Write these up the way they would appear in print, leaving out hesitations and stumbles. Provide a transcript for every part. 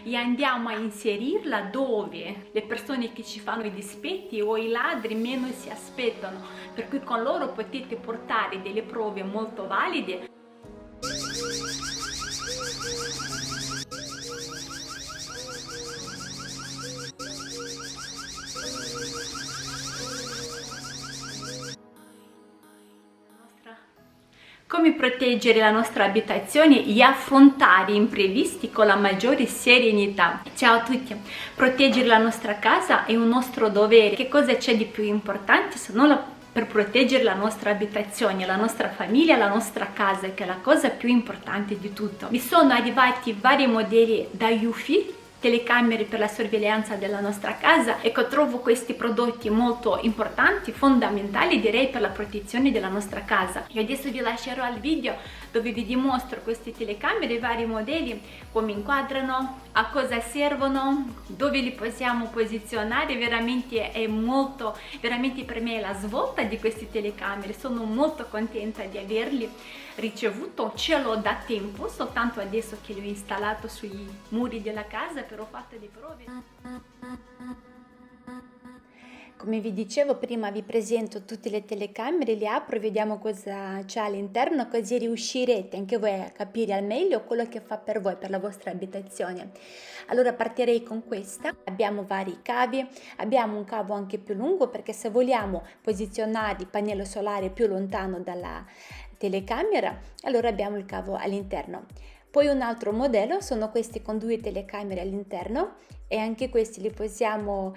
e andiamo a inserirla dove le persone che ci fanno i dispetti o i ladri meno si aspettano, per cui con loro potete portare delle prove molto valide. Come proteggere la nostra abitazione e affrontare imprevisti con la maggiore serenità. Ciao a tutti! Proteggere la nostra casa è un nostro dovere. Che cosa c'è di più importante se non per proteggere la nostra abitazione, la nostra famiglia, la nostra casa, che è la cosa più importante di tutto. Mi sono arrivati vari modelli da Eufy, telecamere per la sorveglianza della nostra casa. Ecco, trovo questi prodotti molto importanti, fondamentali direi per la protezione della nostra casa. E adesso vi lascerò il video dove vi dimostro queste telecamere, i vari modelli, come inquadrano, a cosa servono, dove li possiamo posizionare. Veramente è molto, veramente per me è la svolta di queste telecamere. Sono molto contenta di averli ricevuto, ce l'ho da tempo, soltanto adesso che li ho installato sui muri della casa, però ho fatto le prove. Come vi dicevo prima, vi presento tutte le telecamere, le apro e vediamo cosa c'è all'interno, così riuscirete anche voi a capire al meglio quello che fa per voi, per la vostra abitazione. Allora partirei con questa. Abbiamo vari cavi, abbiamo un cavo anche più lungo, perché se vogliamo posizionare il pannello solare più lontano dalla telecamera, allora abbiamo il cavo all'interno. Poi un altro modello sono questi con due telecamere all'interno, e anche questi li possiamo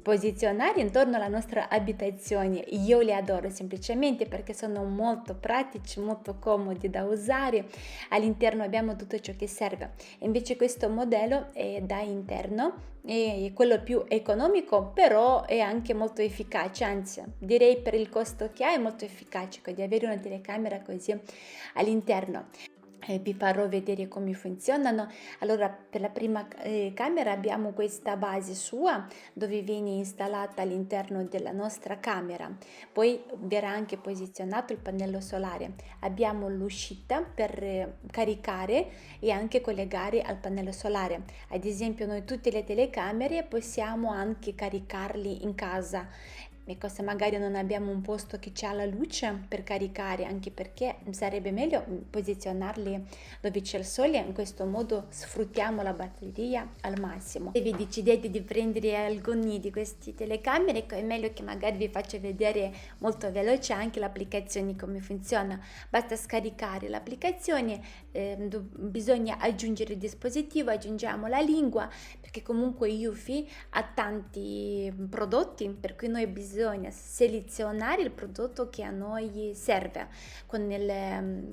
posizionare intorno alla nostra abitazione. Io li adoro semplicemente perché sono molto pratici, molto comodi da usare. All'interno abbiamo tutto ciò che serve. Invece questo modello è da interno, è quello più economico, però è anche molto efficace, anzi direi per il costo che ha è molto efficace di avere una telecamera così all'interno. Vi farò vedere come funzionano. Allora, per la prima camera abbiamo questa base sua dove viene installata all'interno della nostra camera, poi verrà anche posizionato il pannello solare. Abbiamo l'uscita per caricare e anche collegare al pannello solare. Ad esempio, noi tutte le telecamere possiamo anche caricarli in casa. Ecco, se magari non abbiamo un posto che c'ha la luce per caricare, anche perché sarebbe meglio posizionarli dove c'è il sole, in questo modo sfruttiamo la batteria al massimo. Se vi decidete di prendere alcuni di questi telecamere, ecco, è meglio che magari vi faccio vedere molto veloce anche l'applicazione, come funziona. Basta scaricare l'applicazione, bisogna aggiungere il dispositivo, aggiungiamo la lingua, perché comunque Eufy ha tanti prodotti, per cui noi bisogna selezionare il prodotto che a noi serve con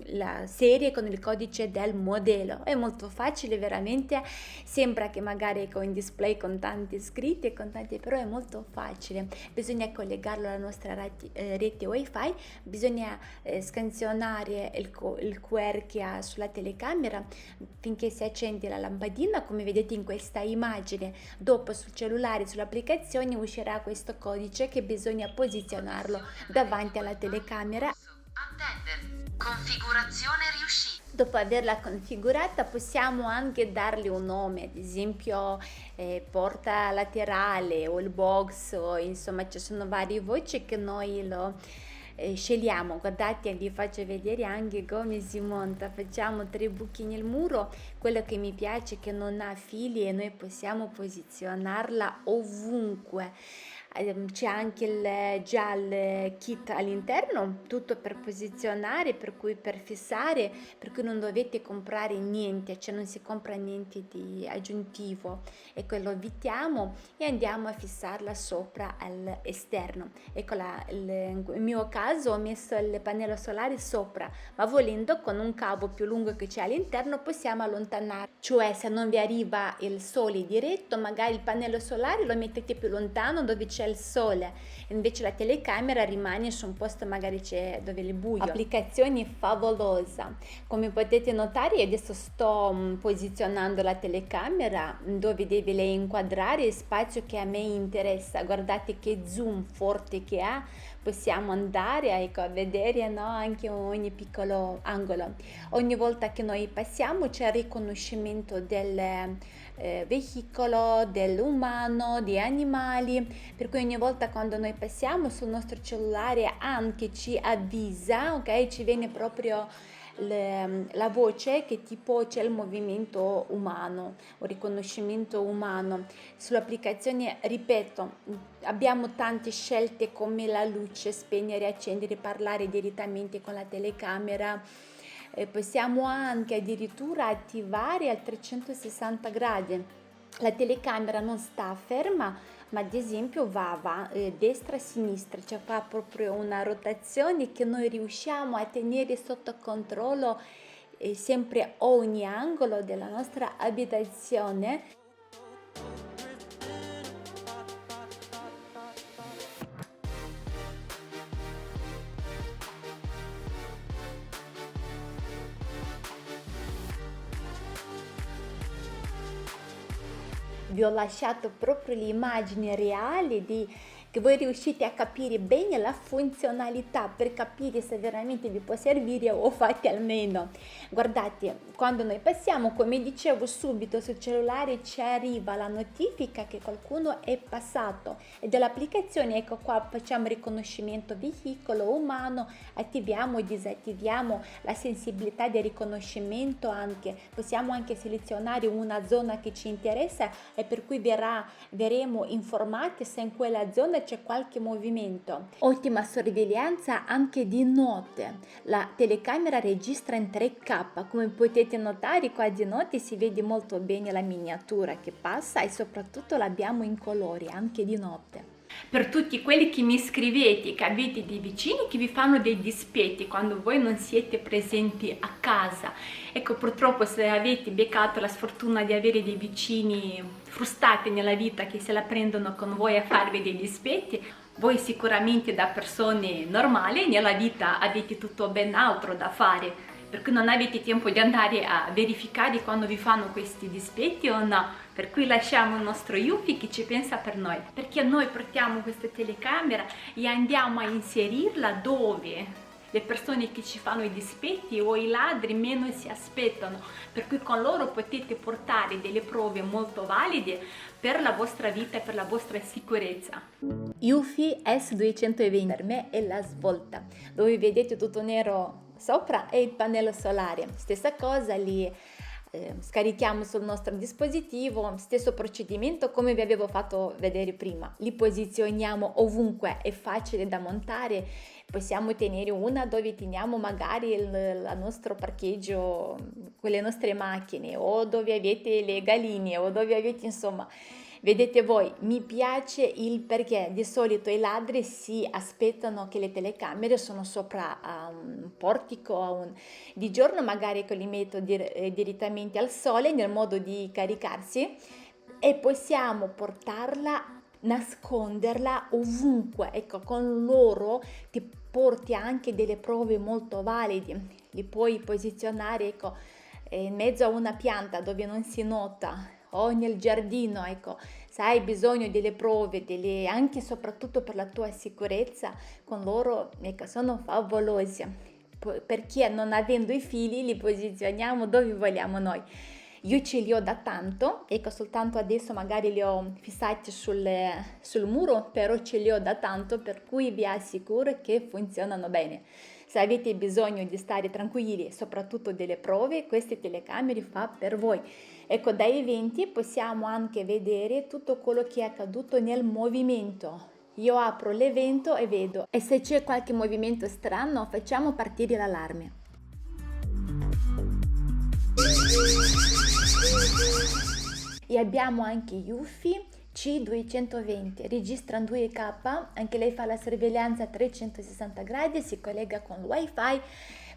la serie, con il codice del modello. È molto facile, veramente sembra che magari con display con tanti scritti e con tanti, però è molto facile. Bisogna collegarlo alla nostra rete wifi, bisogna scansionare il QR che ha sulla telecamera finché si accende la lampadina, come vedete in questa immagine. Dopo sul cellulare, sull'applicazione uscirà questo codice che bisogna posizionarlo davanti alla telecamera. Attendere. Configurazione riuscita. Dopo averla configurata possiamo anche dargli un nome, ad esempio porta laterale o il box, o insomma ci sono varie voci che noi lo scegliamo. Guardate, vi faccio vedere anche come si monta. Facciamo 3 buchi nel muro. Quello che mi piace è che non ha fili e noi possiamo posizionarla ovunque. C'è anche già il kit all'interno, tutto per posizionare, per cui per fissare, per cui non dovete comprare niente, cioè non si compra niente di aggiuntivo, e quello evitiamo e andiamo a fissarla sopra all'esterno. Ecco, in mio caso ho messo il pannello solare sopra, ma volendo con un cavo più lungo che c'è all'interno possiamo allontanare, cioè se non vi arriva il sole diretto, magari il pannello solare lo mettete più lontano dove c'è il sole, invece la telecamera rimane su un posto magari c'è dove è buio. Applicazione favolosa. Come potete notare, adesso sto posizionando la telecamera dove deve lei inquadrare il spazio che a me interessa. Guardate che zoom forte che ha, possiamo andare ecco, a vedere no, anche ogni piccolo angolo. Ogni volta che noi passiamo c'è il riconoscimento del veicolo, dell'umano, di animali, per cui ogni volta quando noi passiamo sul nostro cellulare anche ci avvisa, ok? Ci viene proprio la voce che tipo c'è il movimento umano, un riconoscimento umano. Sull'applicazione, ripeto, abbiamo tante scelte come la luce, spegnere, accendere, parlare direttamente con la telecamera. Possiamo anche addirittura attivare al 360 gradi. La telecamera non sta ferma, ma ad esempio va destra e sinistra, cioè fa proprio una rotazione che noi riusciamo a tenere sotto controllo sempre ogni angolo della nostra abitazione. Vi ho lasciato proprio le immagini reali che voi riuscite a capire bene la funzionalità per capire se veramente vi può servire o fate almeno. Guardate, quando noi passiamo, come dicevo subito sul cellulare ci arriva la notifica che qualcuno è passato e dell'applicazione, ecco qua facciamo riconoscimento veicolo umano, attiviamo e disattiviamo la sensibilità del riconoscimento anche, possiamo anche selezionare una zona che ci interessa e per cui verremo informati se in quella zona c'è qualche movimento. Ottima sorveglianza anche di notte. La telecamera registra in 3K, come potete notare qua di notte si vede molto bene la miniatura che passa e soprattutto l'abbiamo in colori anche di notte. Per tutti quelli che mi scrivete che avete dei vicini che vi fanno dei dispetti quando voi non siete presenti a casa, ecco purtroppo se avete beccato la sfortuna di avere dei vicini frustati nella vita che se la prendono con voi a farvi dei dispetti, voi sicuramente da persone normali nella vita avete tutto ben altro da fare, per cui non avete tempo di andare a verificare quando vi fanno questi dispetti o no, per cui lasciamo il nostro Yuffie che ci pensa per noi, perché noi portiamo questa telecamera e andiamo a inserirla dove le persone che ci fanno i dispetti o i ladri meno si aspettano, per cui con loro potete portare delle prove molto valide per la vostra vita e per la vostra sicurezza. Yuffie S220 per me è la svolta, dove vedete tutto nero sopra e il pannello solare, stessa cosa lì. Scarichiamo sul nostro dispositivo, stesso procedimento come vi avevo fatto vedere prima, li posizioniamo ovunque, è facile da montare, possiamo tenere una dove teniamo magari il nostro parcheggio con le nostre macchine o dove avete le galline o dove avete insomma. Vedete voi, mi piace il perché di solito i ladri si aspettano che le telecamere sono sopra a un portico, di giorno magari che li metto direttamente al sole nel modo di caricarsi e possiamo portarla, nasconderla ovunque, ecco con loro ti porti anche delle prove molto valide, li puoi posizionare ecco in mezzo a una pianta dove non si nota o nel giardino, ecco, se hai bisogno delle prove, anche e soprattutto per la tua sicurezza, con loro, ecco, sono favolosi, perché non avendo i fili li posizioniamo dove vogliamo noi. Io ce li ho da tanto, ecco soltanto adesso magari li ho fissati sul muro, però ce li ho da tanto per cui vi assicuro che funzionano bene. Se avete bisogno di stare tranquilli e soprattutto delle prove, queste telecamere fa per voi. Ecco, dai eventi possiamo anche vedere tutto quello che è accaduto nel movimento. Io apro l'evento e vedo, e se c'è qualche movimento strano facciamo partire l'allarme. E abbiamo anche Yuffie C220, registra in 2K, anche lei fa la sorveglianza a 360 gradi, si collega con il wifi,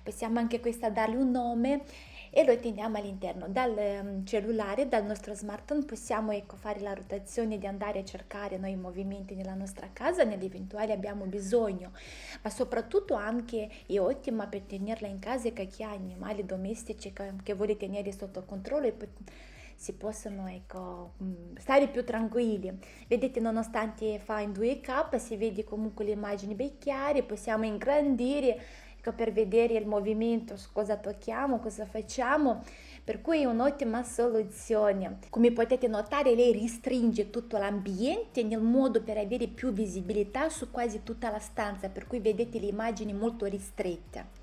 possiamo anche questa darle un nome e lo teniamo all'interno. Dal cellulare, dal nostro smartphone possiamo ecco, fare la rotazione di andare a cercare noi movimenti nella nostra casa, nell'eventuale abbiamo bisogno, ma soprattutto anche è ottima per tenerla in casa e chi ha animali domestici che vuole tenere sotto controllo e si possono ecco, stare più tranquilli. Vedete, nonostante fa in 2K, si vede comunque le immagini ben chiare, possiamo ingrandire ecco, per vedere il movimento, su cosa tocchiamo, cosa facciamo, per cui è un'ottima soluzione. Come potete notare, lei restringe tutto l'ambiente nel modo per avere più visibilità su quasi tutta la stanza, per cui vedete le immagini molto ristrette.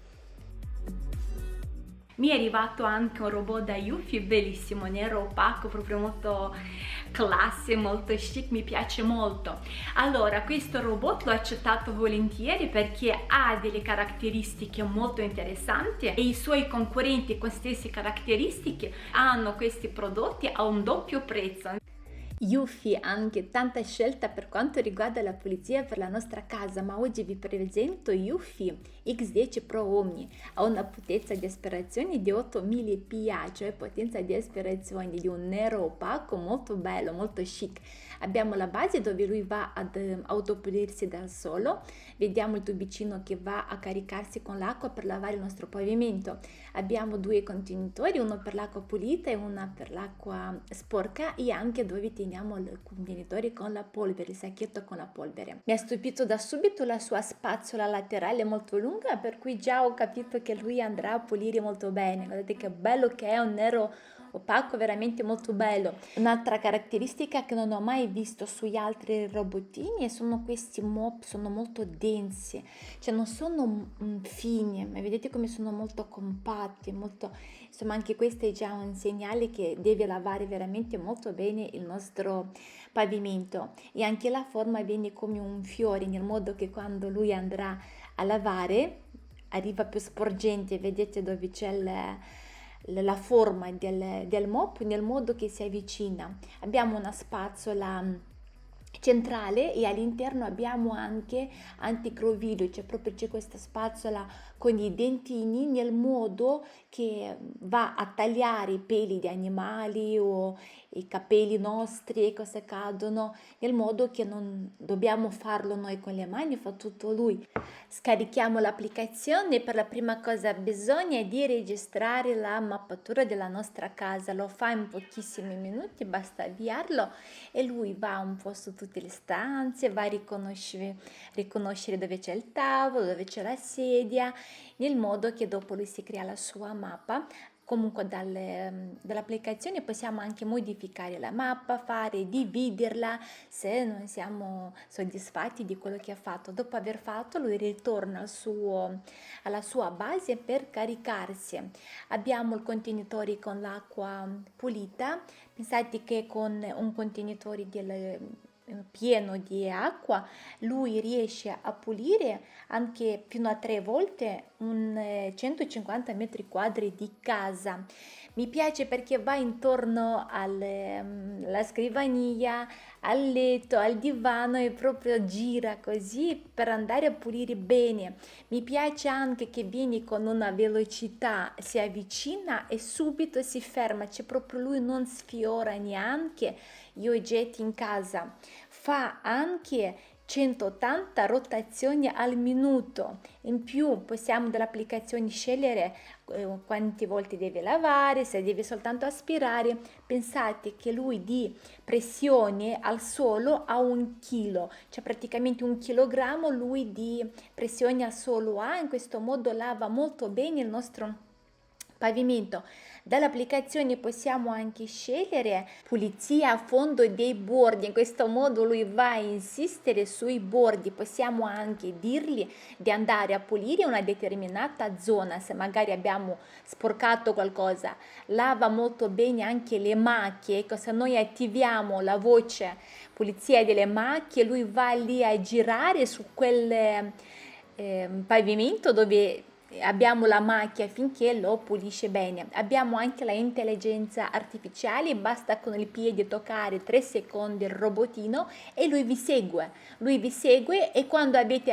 Mi è arrivato anche un robot da Yuffie bellissimo, nero opaco, proprio molto classe, molto chic, mi piace molto. Allora, questo robot l'ho accettato volentieri perché ha delle caratteristiche molto interessanti e i suoi concorrenti con stesse caratteristiche hanno questi prodotti a un doppio prezzo. Yuffie ha anche tanta scelta per quanto riguarda la pulizia per la nostra casa, ma oggi vi presento Yuffie X10 Pro Omni. Ha una potenza di aspirazione di 8000 PA, cioè potenza di aspirazione di un nero opaco molto bello, molto chic. Abbiamo la base dove lui va ad autopulirsi da solo, vediamo il tubicino che va a caricarsi con l'acqua per lavare il nostro pavimento. Abbiamo due contenitori, uno per l'acqua pulita e uno per l'acqua sporca, e anche dove teniamo il contenitore con la polvere, il sacchetto con la polvere. Mi ha stupito da subito la sua spazzola laterale molto lunga, per cui già ho capito che lui andrà a pulire molto bene. Guardate che bello che è, un nero opaco veramente molto bello. Un'altra caratteristica che non ho mai visto sugli altri robottini sono questi mop, sono molto densi, cioè non sono fini, ma vedete come sono molto compatti, molto, insomma anche questo è già un segnale che deve lavare veramente molto bene il nostro pavimento. E anche la forma viene come un fiore, nel modo che quando lui andrà a lavare arriva più sporgente, vedete dove c'è la forma del mop, nel modo che si avvicina. Abbiamo una spazzola centrale e all'interno abbiamo anche anticroviglio, cioè proprio c'è questa spazzola con i dentini nel modo che va a tagliare i peli di animali o i capelli nostri che se cadono, nel modo che non dobbiamo farlo noi con le mani, fa tutto lui. Scarichiamo l'applicazione. Per la prima cosa bisogna di registrare la mappatura della nostra casa, lo fa in pochissimi minuti, basta avviarlo e lui va un po' su tutte le stanze, va a riconoscere dove c'è il tavolo, dove c'è la sedia, nel modo che dopo lui si crea la sua mappa. Comunque dall'applicazione possiamo anche modificare la mappa, dividerla se non siamo soddisfatti di quello che ha fatto. Dopo aver fatto, lui ritorna alla sua base per caricarsi. Abbiamo il contenitore con l'acqua pulita. Pensate che con un contenitore pieno di acqua lui riesce a pulire anche fino a 3 volte 150 metri quadri di casa. Mi piace perché va intorno alla scrivania, al letto, al divano e proprio gira così per andare a pulire bene. Mi piace anche che viene con una velocità, si avvicina e subito si ferma, c'è proprio lui, non sfiora neanche gli oggetti in casa. Fa anche 180 rotazioni al minuto. In più possiamo dall'applicazione scegliere quante volte deve lavare, se deve soltanto aspirare. Pensate che lui di pressione al suolo ha 1 chilo, cioè praticamente 1 chilogrammo lui di pressione al suolo ha. In questo modo lava molto bene il nostro pavimento. Dall'applicazione possiamo anche scegliere pulizia a fondo dei bordi, in questo modo lui va a insistere sui bordi. Possiamo anche dirgli di andare a pulire una determinata zona, se magari abbiamo sporcato qualcosa. Lava molto bene anche le macchie, ecco, se noi attiviamo la voce pulizia delle macchie, lui va lì a girare su quel pavimento dove abbiamo la macchia finché lo pulisce bene. Abbiamo anche la intelligenza artificiale, basta con il piede toccare 3 secondi il robotino e lui vi segue e quando siete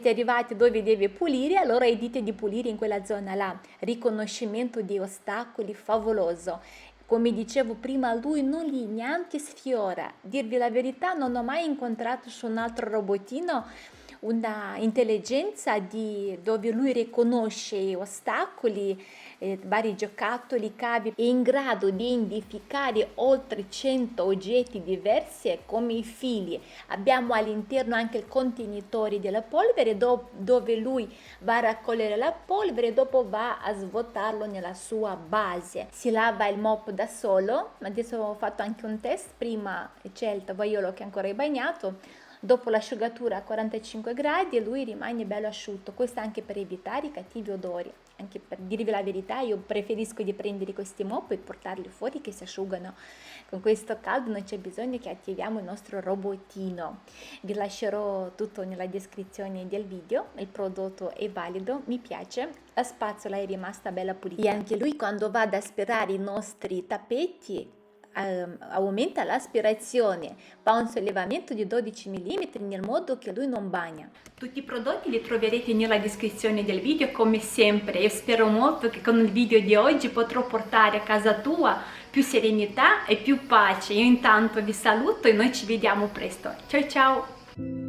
arrivati dove deve pulire, allora dite di pulire in quella zona là. Riconoscimento di ostacoli favoloso. Come dicevo prima, lui non li neanche sfiora. Dirvi la verità, non ho mai incontrato su un altro robotino una intelligenza dove lui riconosce ostacoli, vari giocattoli, cavi, è in grado di identificare oltre 100 oggetti diversi come i fili. Abbiamo all'interno anche il contenitore della polvere dove lui va a raccogliere la polvere e dopo va a svuotarlo nella sua base. Si lava il mop da solo, adesso ho fatto anche un test, prima c'è il tovagliolo che è ancora è bagnato, dopo l'asciugatura a 45 gradi lui rimane bello asciutto. Questo anche per evitare i cattivi odori. Anche per dirvi la verità, io preferisco di prendere questi mop e portarli fuori che si asciugano. Con questo caldo non c'è bisogno che attiviamo il nostro robottino. Vi lascerò tutto nella descrizione del video, il prodotto è valido, mi piace, la spazzola è rimasta bella pulita. E anche lui quando va ad aspirare i nostri tappeti aumenta l'aspirazione, fa un sollevamento di 12 mm nel modo che lui non bagna. Tutti i prodotti li troverete nella descrizione del video come sempre e spero molto che con il video di oggi potrò portare a casa tua più serenità e più pace. Io intanto vi saluto e noi ci vediamo presto. Ciao ciao!